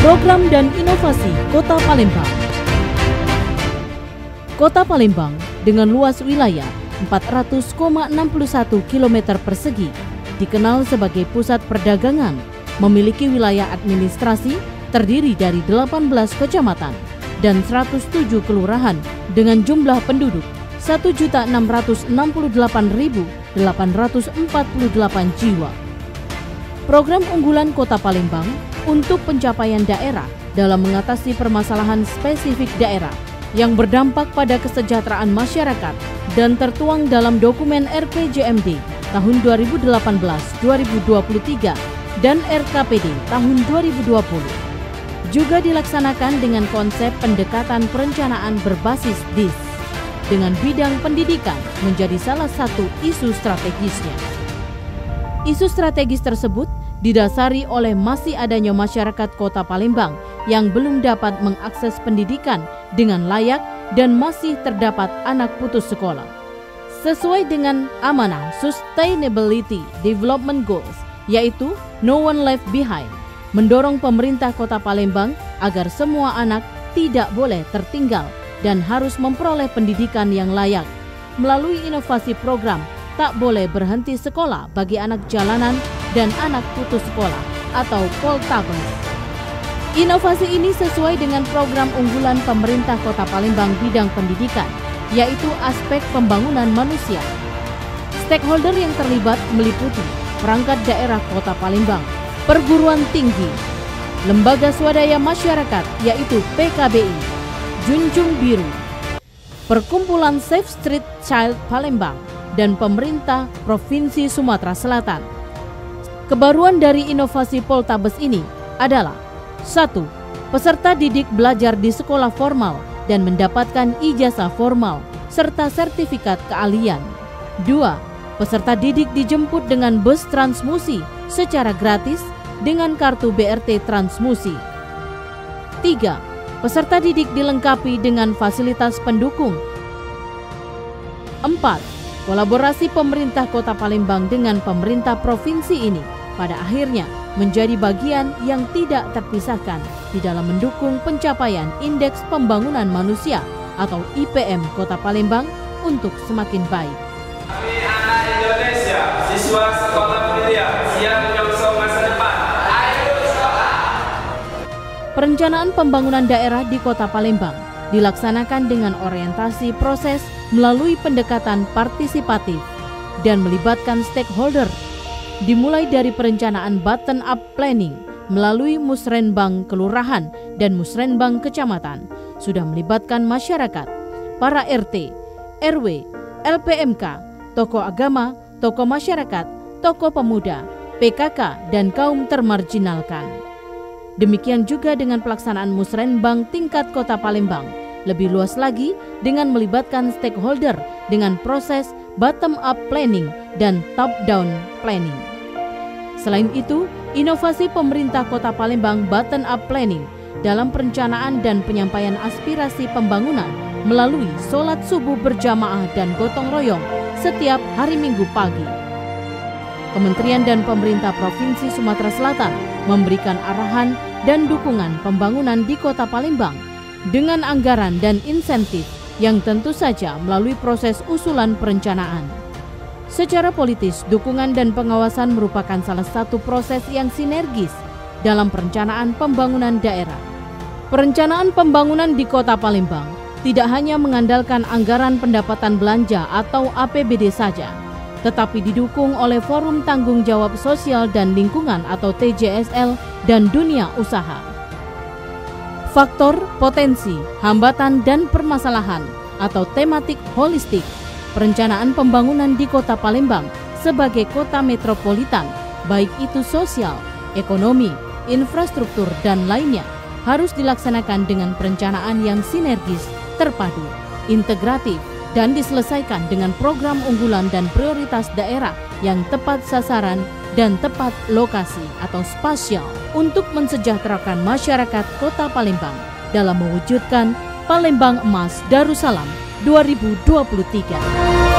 Program dan inovasi Kota Palembang. Kota Palembang dengan luas wilayah 400,61 km persegi dikenal sebagai pusat perdagangan, memiliki wilayah administrasi terdiri dari 18 kecamatan dan 107 kelurahan dengan jumlah penduduk 1.668.848 jiwa. Program unggulan Kota Palembang untuk pencapaian daerah dalam mengatasi permasalahan spesifik daerah yang berdampak pada kesejahteraan masyarakat dan tertuang dalam dokumen RPJMD tahun 2018-2023 dan RKPD tahun 2020. Juga dilaksanakan dengan konsep pendekatan perencanaan berbasis DIS, dengan bidang pendidikan menjadi salah satu isu strategisnya. Isu strategis tersebut didasari oleh masih adanya masyarakat Kota Palembang yang belum dapat mengakses pendidikan dengan layak dan masih terdapat anak putus sekolah. Sesuai dengan amanah Sustainability Development Goals, yaitu No One Left Behind, mendorong pemerintah Kota Palembang agar semua anak tidak boleh tertinggal dan harus memperoleh pendidikan yang layak melalui inovasi program Tak Boleh Berhenti Sekolah bagi anak jalanan dan anak putus sekolah atau Poltabes. Inovasi ini sesuai dengan program unggulan pemerintah Kota Palembang bidang pendidikan, yaitu aspek pembangunan manusia. Stakeholder yang terlibat meliputi perangkat daerah Kota Palembang, perguruan tinggi, lembaga swadaya masyarakat yaitu PKBI, Junjung Biru, Perkumpulan Safe Street Child Palembang, dan pemerintah Provinsi Sumatera Selatan. Kebaruan dari inovasi Poltabes ini adalah 1. Peserta didik belajar di sekolah formal dan mendapatkan ijazah formal serta sertifikat keahlian. 2. Peserta didik dijemput dengan bus transmusi secara gratis dengan kartu BRT Transmusi. 3. Peserta didik dilengkapi dengan fasilitas pendukung. 4. Kolaborasi pemerintah Kota Palembang dengan pemerintah provinsi ini pada akhirnya menjadi bagian yang tidak terpisahkan di dalam mendukung pencapaian Indeks Pembangunan Manusia atau IPM Kota Palembang untuk semakin baik. Kami anak Indonesia, siswa sekolah mulia, siap menyongsong masa depan. Ayo sekolah! Perencanaan pembangunan daerah di Kota Palembang dilaksanakan dengan orientasi proses melalui pendekatan partisipatif dan melibatkan stakeholder, dimulai dari perencanaan bottom-up planning melalui musrenbang kelurahan dan musrenbang kecamatan, sudah melibatkan masyarakat, para RT, RW, LPMK, tokoh agama, tokoh masyarakat, tokoh pemuda, PKK, dan kaum termarginalkan. Demikian juga dengan pelaksanaan musrenbang tingkat Kota Palembang, lebih luas lagi dengan melibatkan stakeholder dengan proses bottom-up planning dan top-down planning. Selain itu, inovasi pemerintah Kota Palembang bottom-up planning dalam perencanaan dan penyampaian aspirasi pembangunan melalui sholat subuh berjamaah dan gotong royong setiap hari Minggu pagi. Kementerian dan pemerintah Provinsi Sumatera Selatan memberikan arahan dan dukungan pembangunan di Kota Palembang dengan anggaran dan insentif yang tentu saja melalui proses usulan perencanaan. Secara politis, dukungan dan pengawasan merupakan salah satu proses yang sinergis dalam perencanaan pembangunan daerah. Perencanaan pembangunan di Kota Palembang tidak hanya mengandalkan anggaran pendapatan belanja atau APBD saja, tetapi didukung oleh Forum Tanggung Jawab Sosial dan Lingkungan atau TJSL dan dunia usaha. Faktor, potensi, hambatan, dan permasalahan atau tematik holistik perencanaan pembangunan di Kota Palembang sebagai kota metropolitan, baik itu sosial, ekonomi, infrastruktur, dan lainnya, harus dilaksanakan dengan perencanaan yang sinergis, terpadu, integratif, dan diselesaikan dengan program unggulan dan prioritas daerah yang tepat sasaran dan tepat lokasi atau spasial untuk mensejahterakan masyarakat Kota Palembang dalam mewujudkan Palembang Emas Darussalam 2023.